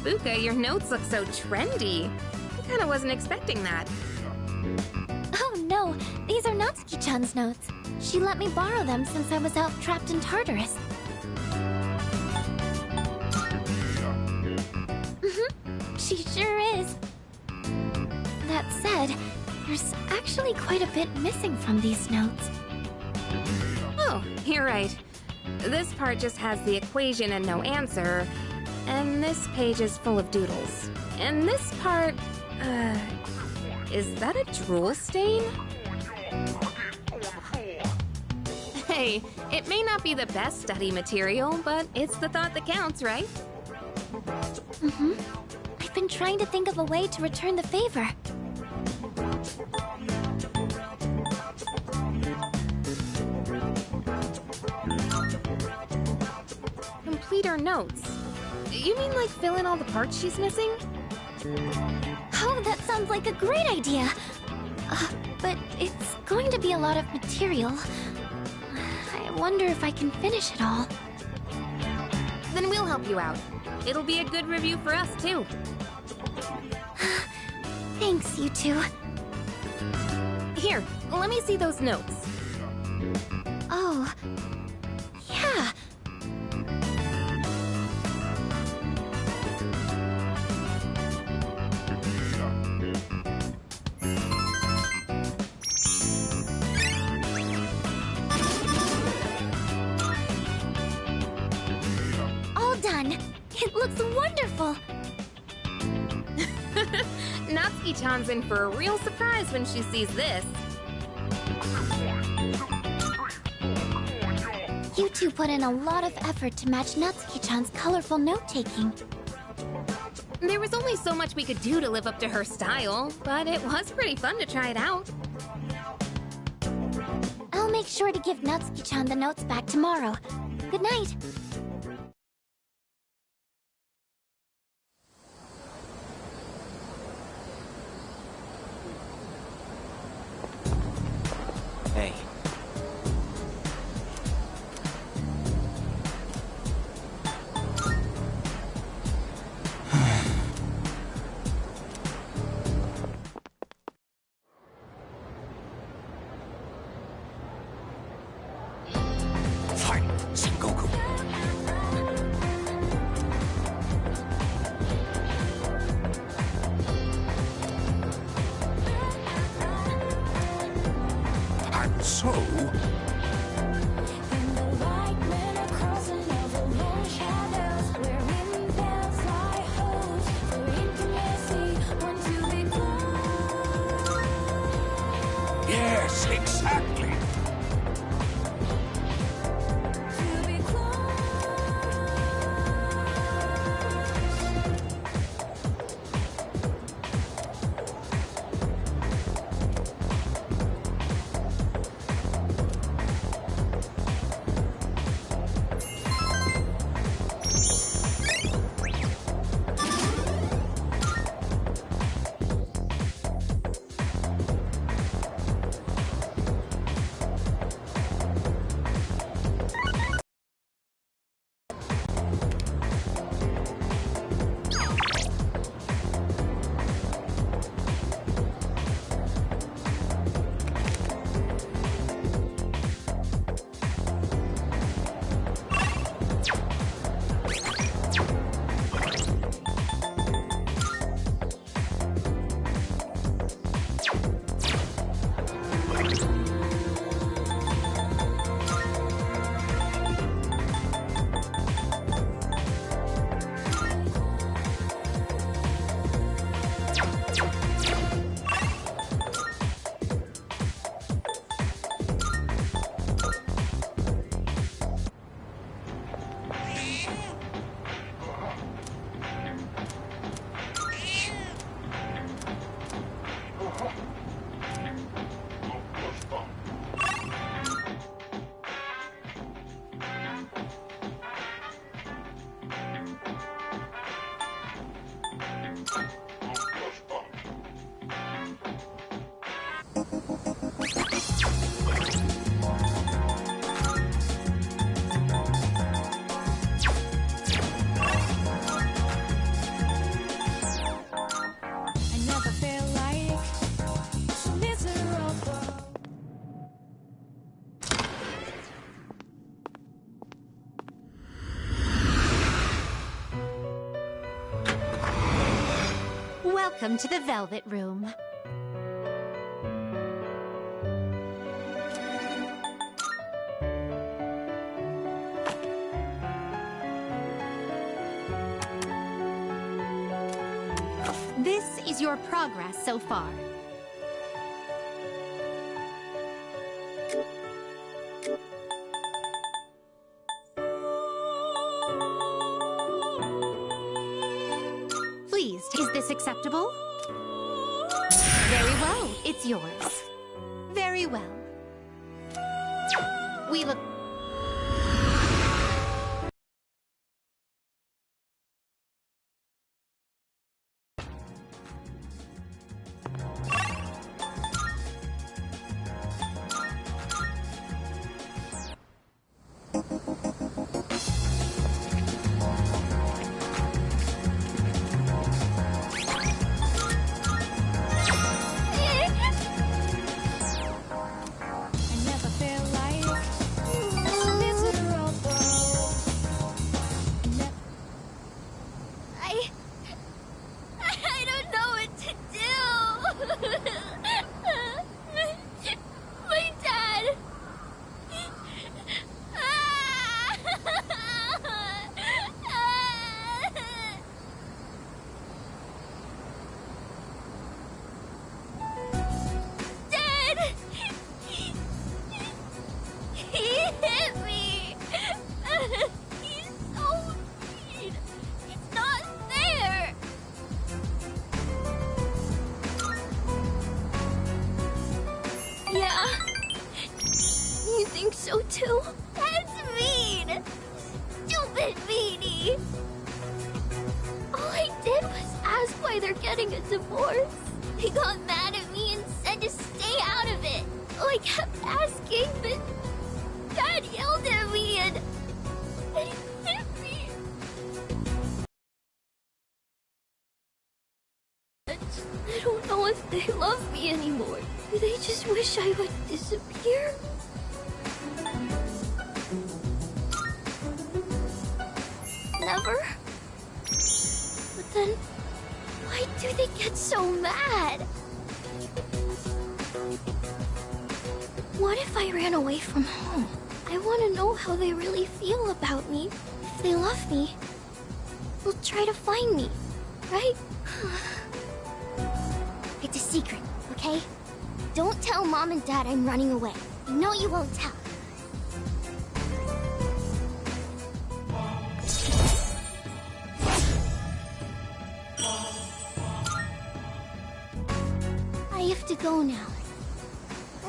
Shizufuka, your notes look so trendy. I kinda wasn't expecting that. Oh no, these are Natsuki-chan's notes. She let me borrow them since I was out trapped in Tartarus. She sure is. That said, there's actually quite a bit missing from these notes. Oh, you're right. This part just has the equation and no answer, and this page is full of doodles. And this part, is that a drool stain? Hey, it may not be the best study material, but it's the thought that counts, right? I've been trying to think of a way to return the favor. Complete her notes. You mean like fill in all the parts she's missing? Oh, that sounds like a great idea! But it's going to be a lot of material. I wonder if I can finish it all. Then we'll help you out. It'll be a good review for us, too. Thanks, you two. Here, let me see those notes. Oh, yeah. All done. It looks wonderful. Natsuki-chan's in for a real surprise when she sees this. You two put in a lot of effort to match Natsuki-chan's colorful note-taking. There was only so much we could do to live up to her style, but it was pretty fun to try it out. I'll make sure to give Natsuki-chan the notes back tomorrow. Good night. Hey. Fight, Sengoku. And so... Yes, exactly. Welcome to the Velvet Room. This is your progress so far. Pleased. Is this acceptable? Very well. It's yours. Very well. We look... I don't know what to do. My dad. Dad! He hit me. He's so mean. It's not fair. Yeah. You think so too? That's mean. Stupid meanie. All I did was ask why they're getting a divorce. They got mad at me and said to stay out of it. So I kept asking, but Dad yelled at me and he hit me. I don't know if they love me anymore. Do they just wish I would disappear? Never? But then, why do they get so mad? What if I ran away from home? I want to know how they really feel about me. If they love me, they'll try to find me, right? It's a secret, okay? Don't tell Mom and Dad I'm running away. You know you won't tell. I have to go now.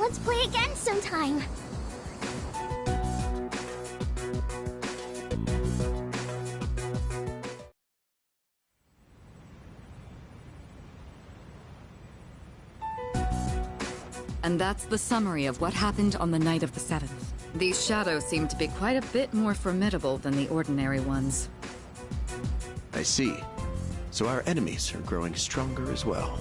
Let's play again sometime. And that's the summary of what happened on the night of the 7th. These shadows seem to be quite a bit more formidable than the ordinary ones. I see. So our enemies are growing stronger as well.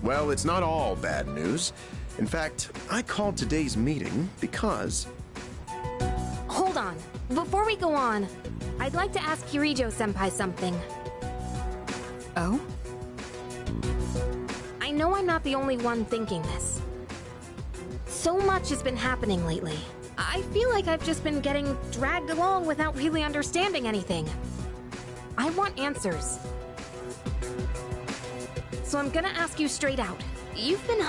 Well, it's not all bad news. In fact, I called today's meeting because... Hold on. Before we go on, I'd like to ask Kirijo-senpai something. Oh? I know I'm not the only one thinking this. So much has been happening lately. I feel like I've just been getting dragged along without really understanding anything. I want answers. So I'm gonna ask you straight out. You've been...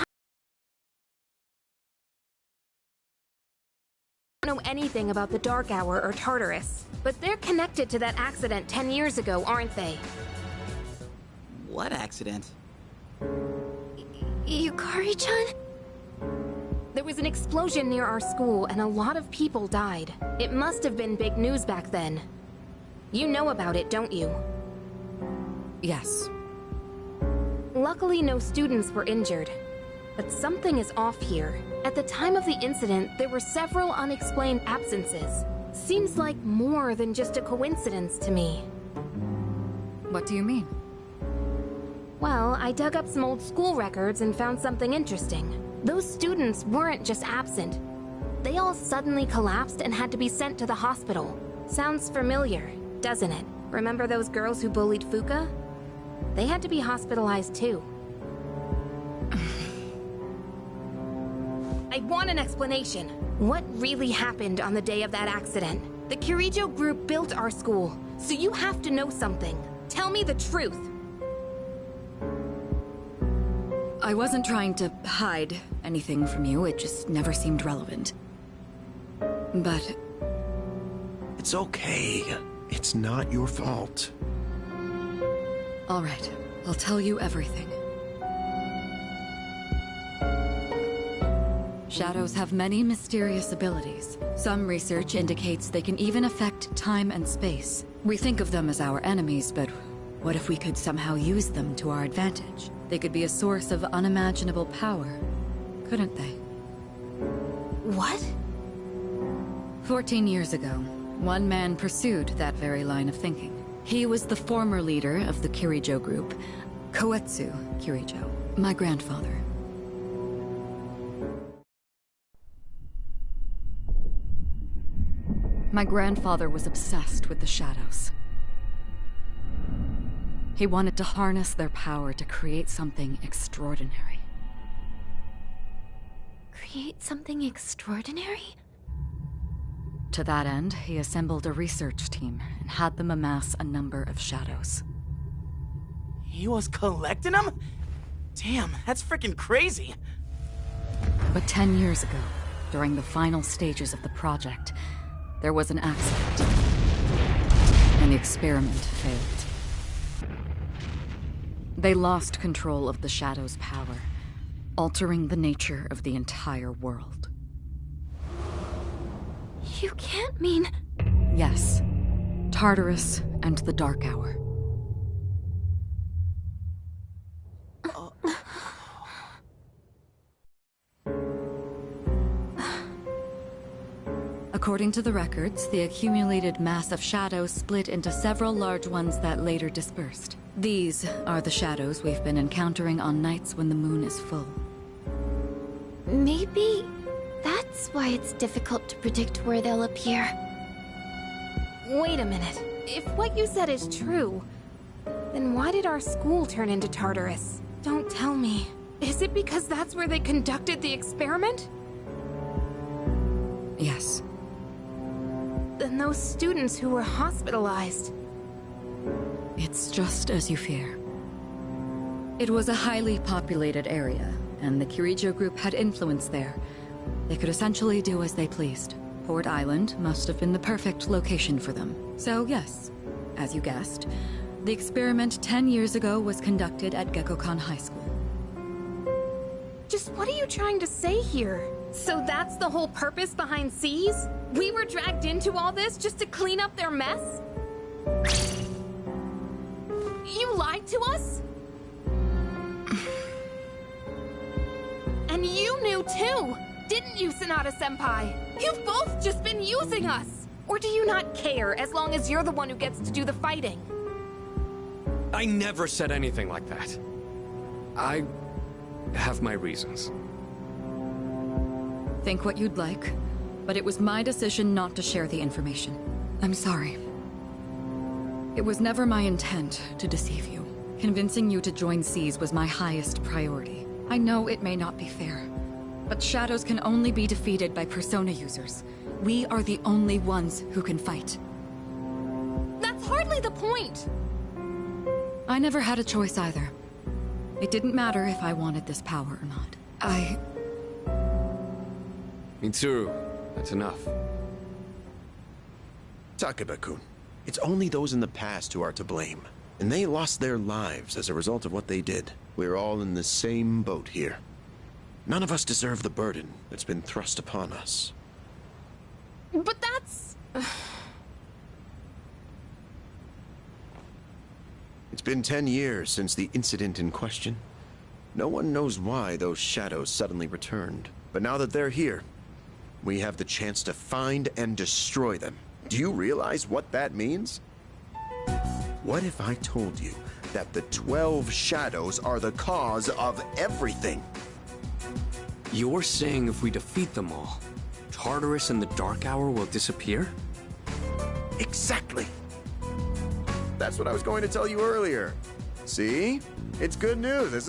don't know anything about the Dark Hour or Tartarus, but they're connected to that accident 10 years ago, aren't they? What accident? Yukari-chan? There was an explosion near our school and a lot of people died. It must have been big news back then. You know about it, don't you? Yes. Luckily, no students were injured. But something is off here. At the time of the incident, there were several unexplained absences. Seems like more than just a coincidence to me. What do you mean? Well, I dug up some old school records and found something interesting. Those students weren't just absent. They all suddenly collapsed and had to be sent to the hospital. Sounds familiar, doesn't it? Remember those girls who bullied Fuka? They had to be hospitalized too. I want an explanation. What really happened on the day of that accident? The Kirijo group built our school, so you have to know something. Tell me the truth. I wasn't trying to hide anything from you, it just never seemed relevant. But... It's okay. It's not your fault. all right, I'll tell you everything. Shadows have many mysterious abilities. Some research indicates they can even affect time and space. We think of them as our enemies, but what if we could somehow use them to our advantage? They could be a source of unimaginable power, couldn't they? What? 14 years ago, one man pursued that very line of thinking. He was the former leader of the Kirijo group, Koetsu Kirijo, my grandfather. My grandfather was obsessed with the shadows. He wanted to harness their power to create something extraordinary. Create something extraordinary? To that end, he assembled a research team and had them amass a number of shadows. He was collecting them? Damn, that's freaking crazy. But 10 years ago, during the final stages of the project, there was an accident, and the experiment failed. They lost control of the Shadow's power, altering the nature of the entire world. You can't mean... Yes, Tartarus and the Dark Hour. According to the records, the accumulated mass of shadows split into several large ones that later dispersed. These are the shadows we've been encountering on nights when the moon is full. Maybe that's why it's difficult to predict where they'll appear. Wait a minute. If what you said is true, then why did our school turn into Tartarus? Don't tell me. Is it because that's where they conducted the experiment? Yes. Then those students who were hospitalized... It's just as you fear. It was a highly populated area, and the Kirijo group had influence there. They could essentially do as they pleased. Port Island must have been the perfect location for them. So yes, as you guessed, the experiment 10 years ago was conducted at Gekkoukan High School. Just what are you trying to say here? So that's the whole purpose behind Seas? We were dragged into all this just to clean up their mess? You lied to us? And you knew too, didn't you, Sanada-senpai? You've both just been using us! Or do you not care as long as you're the one who gets to do the fighting? I never said anything like that. I have my reasons. Think what you'd like, but it was my decision not to share the information. I'm sorry. It was never my intent to deceive you. Convincing you to join Seas was my highest priority. I know it may not be fair, but shadows can only be defeated by persona users. We are the only ones who can fight. That's hardly the point! I never had a choice either. It didn't matter if I wanted this power or not. Mitsuru, that's enough. Takeba-kun, it's only those in the past who are to blame. And they lost their lives as a result of what they did. We're all in the same boat here. None of us deserve the burden that's been thrust upon us. But that's... It's been 10 years since the incident in question. No one knows why those shadows suddenly returned. But now that they're here, we have the chance to find and destroy them. Do you realize what that means? What if I told you that the 12 shadows are the cause of everything? You're saying if we defeat them all, Tartarus and the Dark Hour will disappear? Exactly. That's what I was going to tell you earlier. See? It's good news. Isn't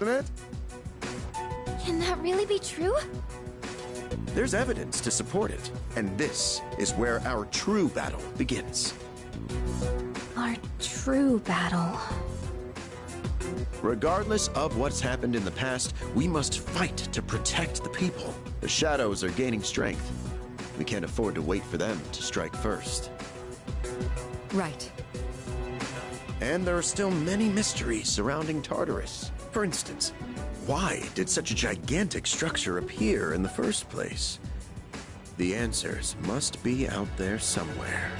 it? Can that really be true? There's evidence to support it, and this is where our true battle begins. Our true battle. Regardless of what's happened in the past, we must fight to protect the people. The shadows are gaining strength. We can't afford to wait for them to strike first. Right. And there are still many mysteries surrounding Tartarus. For instance, why did such a gigantic structure appear in the first place? The answers must be out there somewhere.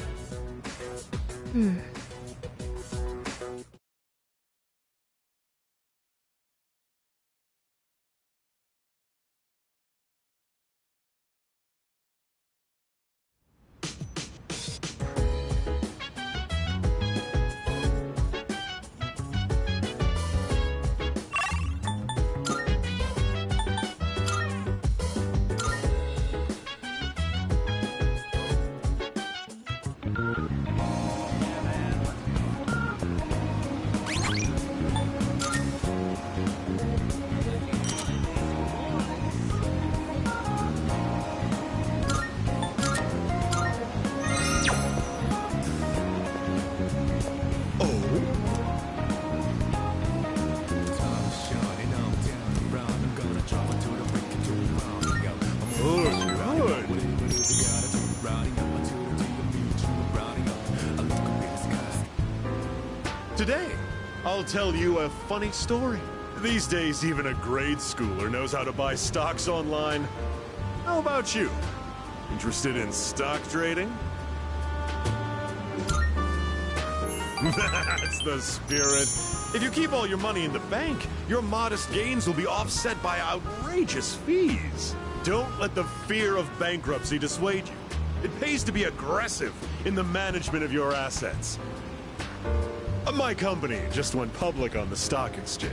I'll tell you a funny story. These days, even a grade schooler knows how to buy stocks online. How about you? Interested in stock trading? That's the spirit. If you keep all your money in the bank, your modest gains will be offset by outrageous fees. Don't let the fear of bankruptcy dissuade you. It pays to be aggressive in the management of your assets. My company just went public on the stock exchange.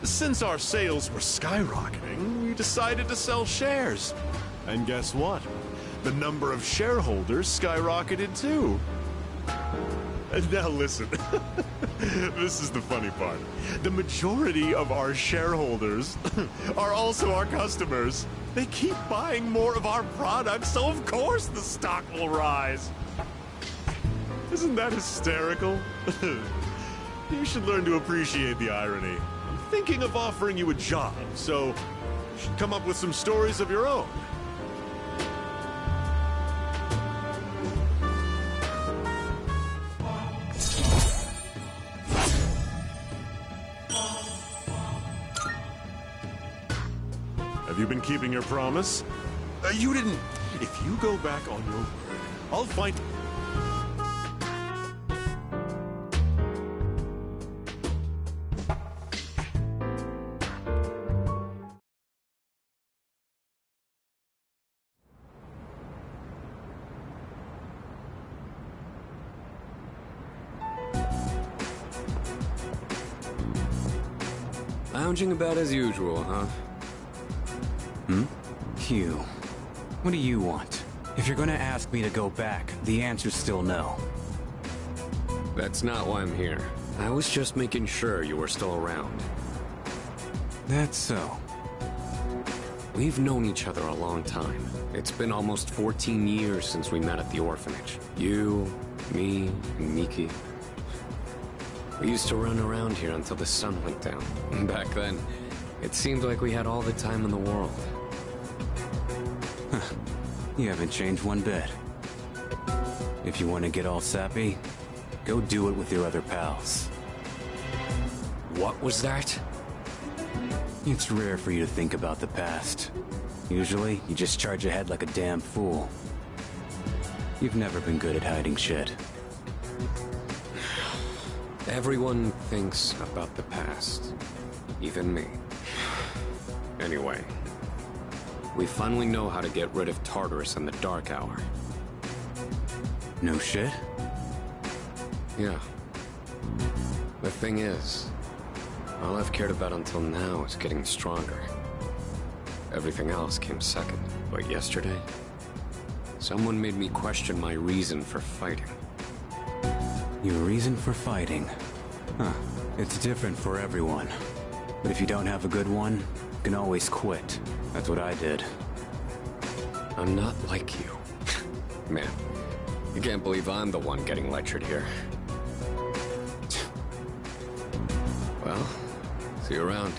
Since our sales were skyrocketing, we decided to sell shares. And guess what? The number of shareholders skyrocketed too. Now listen, this is the funny part. The majority of our shareholders are also our customers. They keep buying more of our products, so of course the stock will rise. Isn't that hysterical? You should learn to appreciate the irony. I'm thinking of offering you a job, so you should come up with some stories of your own. Have you been keeping your promise? You didn't. If you go back on your word, I'll find... Lounging about as usual, huh? Hugh, what do you want? If you're gonna ask me to go back, the answer's still no. That's not why I'm here. I was just making sure you were still around. That's so. We've known each other a long time. It's been almost 14 years since we met at the orphanage. You, me, and Miki. We used to run around here until the sun went down. Back then, it seemed like we had all the time in the world. You haven't changed one bit. If you want to get all sappy, go do it with your other pals. What was that? It's rare for you to think about the past. Usually, you just charge ahead like a damn fool. You've never been good at hiding shit. Everyone thinks about the past. Even me. Anyway, we finally know how to get rid of Tartarus in the Dark Hour. No shit? Yeah. The thing is, all I've cared about until now is getting stronger. Everything else came second. But yesterday, someone made me question my reason for fighting. Your reason for fighting? Huh. It's different for everyone. But if you don't have a good one, you can always quit. That's what I did. I'm not like you. Man, you can't believe I'm the one getting lectured here. Well, see you around.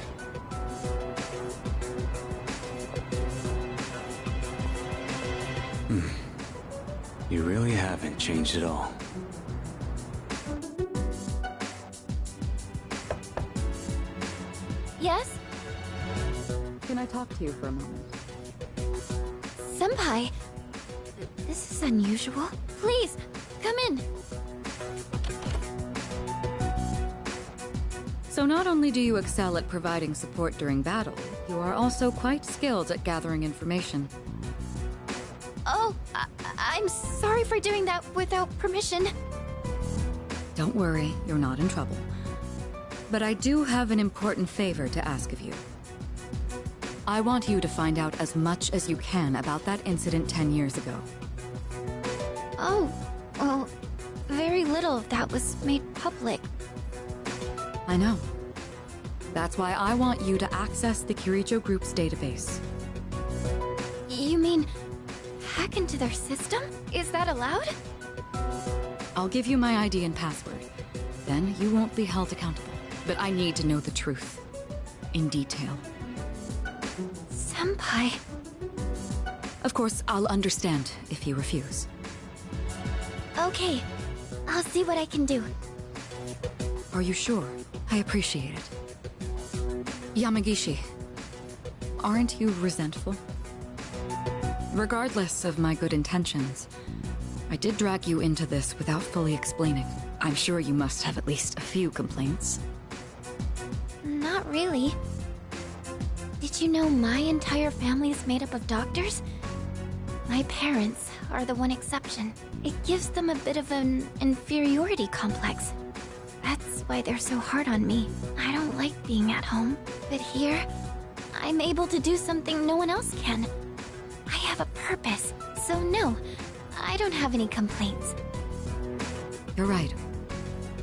You really haven't changed at all. Yes? Can I talk to you for a moment? Senpai, this is unusual. Please, come in. So not only do you excel at providing support during battle, you are also quite skilled at gathering information. Oh, I'm sorry for doing that without permission. Don't worry, you're not in trouble. But I do have an important favor to ask of you. I want you to find out as much as you can about that incident 10 years ago. Oh, well, very little of that was made public. I know. That's why I want you to access the Kirijo Group's database. You mean hack into their system? Is that allowed? I'll give you my ID and password. Then you won't be held accountable. But I need to know the truth. In detail. Senpai. Of course, I'll understand if you refuse. Okay, I'll see what I can do. Are you sure? I appreciate it. Yamagishi, aren't you resentful? Regardless of my good intentions, I did drag you into this without fully explaining. I'm sure you must have at least a few complaints. Not really. Did you know my entire family is made up of doctors? My parents are the one exception. It gives them a bit of an inferiority complex. That's why they're so hard on me. I don't like being at home, but here, I'm able to do something no one else can. I have a purpose, so no, I don't have any complaints. You're right.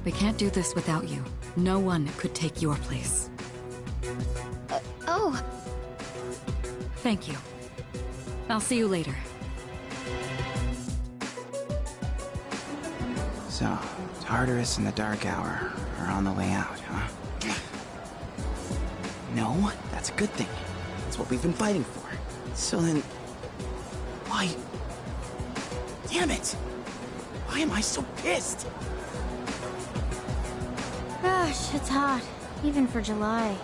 We can't do this without you. No one could take your place. Oh. Thank you. I'll see you later. So, Tartarus and the Dark Hour are on the way out, huh? No, that's a good thing. That's what we've been fighting for. So then... why... Damn it! Why am I so pissed? Gosh, it's hot. Even for July.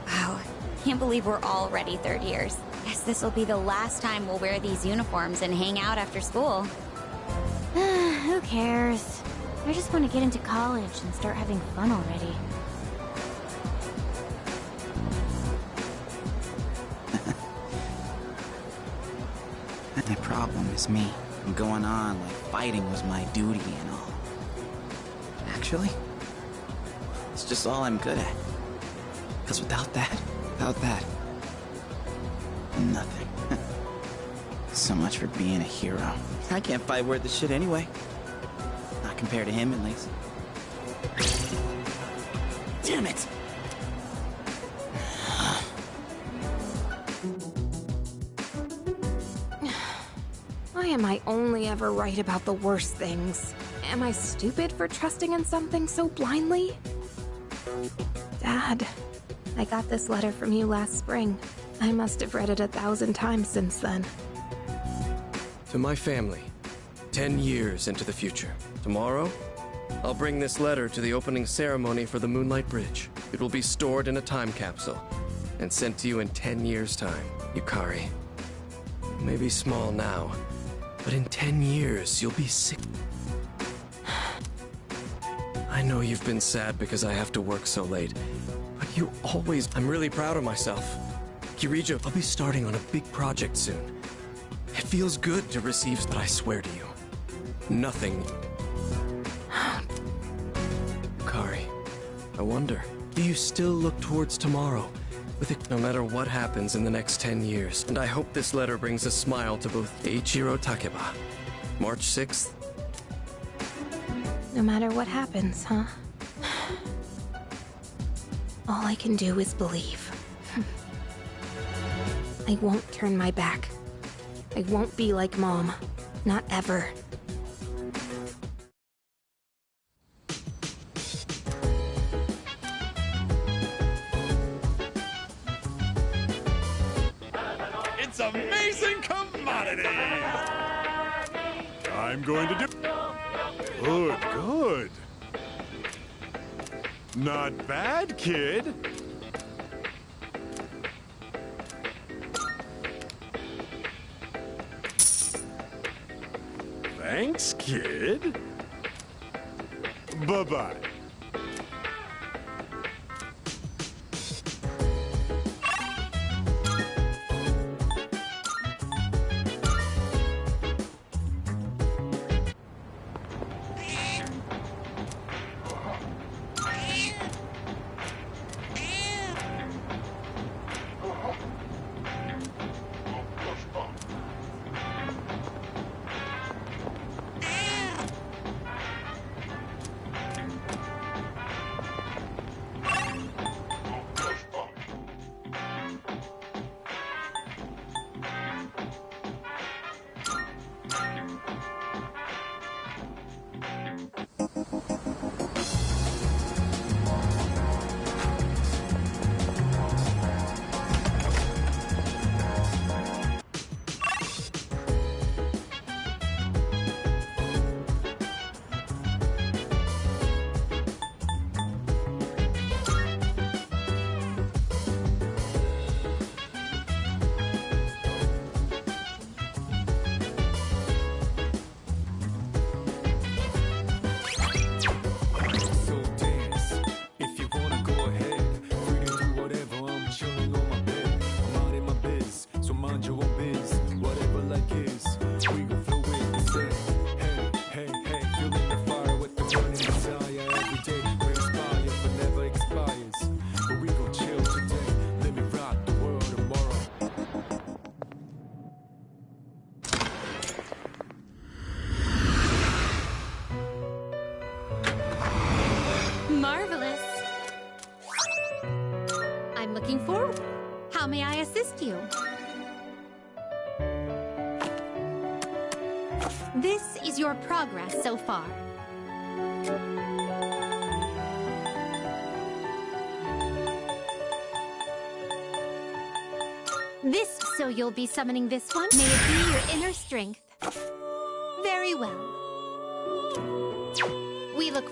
Wow. Can't believe we're already third years. Guess this will be the last time we'll wear these uniforms and hang out after school. Who cares? I just want to get into college and start having fun already. The problem is me. I'm going on like fighting was my duty and all. Actually, it's just all I'm good at. Because without that, nothing. So much for being a hero. I can't fight worth the shit anyway. Not compared to him, at least. Damn it! Why am I only ever right about the worst things? Am I stupid for trusting in something so blindly? Dad, I got this letter from you last spring. I must have read it 1,000 times since then. To my family, 10 years into the future. Tomorrow, I'll bring this letter to the opening ceremony for the Moonlight Bridge. It will be stored in a time capsule and sent to you in 10 years' time. Yukari, you may be small now, but in 10 years, you'll be sick. I know you've been sad because I have to work so late, but you always... I'm really proud of myself. Kirijo, I'll be starting on a big project soon. It feels good to receive, but I swear to you, nothing... Yukari, I wonder, do you still look towards tomorrow? With it, no matter what happens in the next 10 years, and I hope this letter brings a smile to both Eiichiro Takeba. March 6th. No matter what happens, huh? All I can do is believe. I won't turn my back. I won't be like Mom. Not ever. It's amazing commodity! I'm going to do... Good, good. Not bad, kid. Thanks, kid. Bye-bye. biz. Whatever like is, we gon' flow with say, hey, hey, hey, feeling the fire with the burning desire every day. We inspire but never expires. But we gon' chill today. Let me rock the world tomorrow. Marvelous. I'm looking forward. How may I assist you? This is your progress so far. This, so you'll be summoning this one? May it be your inner strength. Very well. We look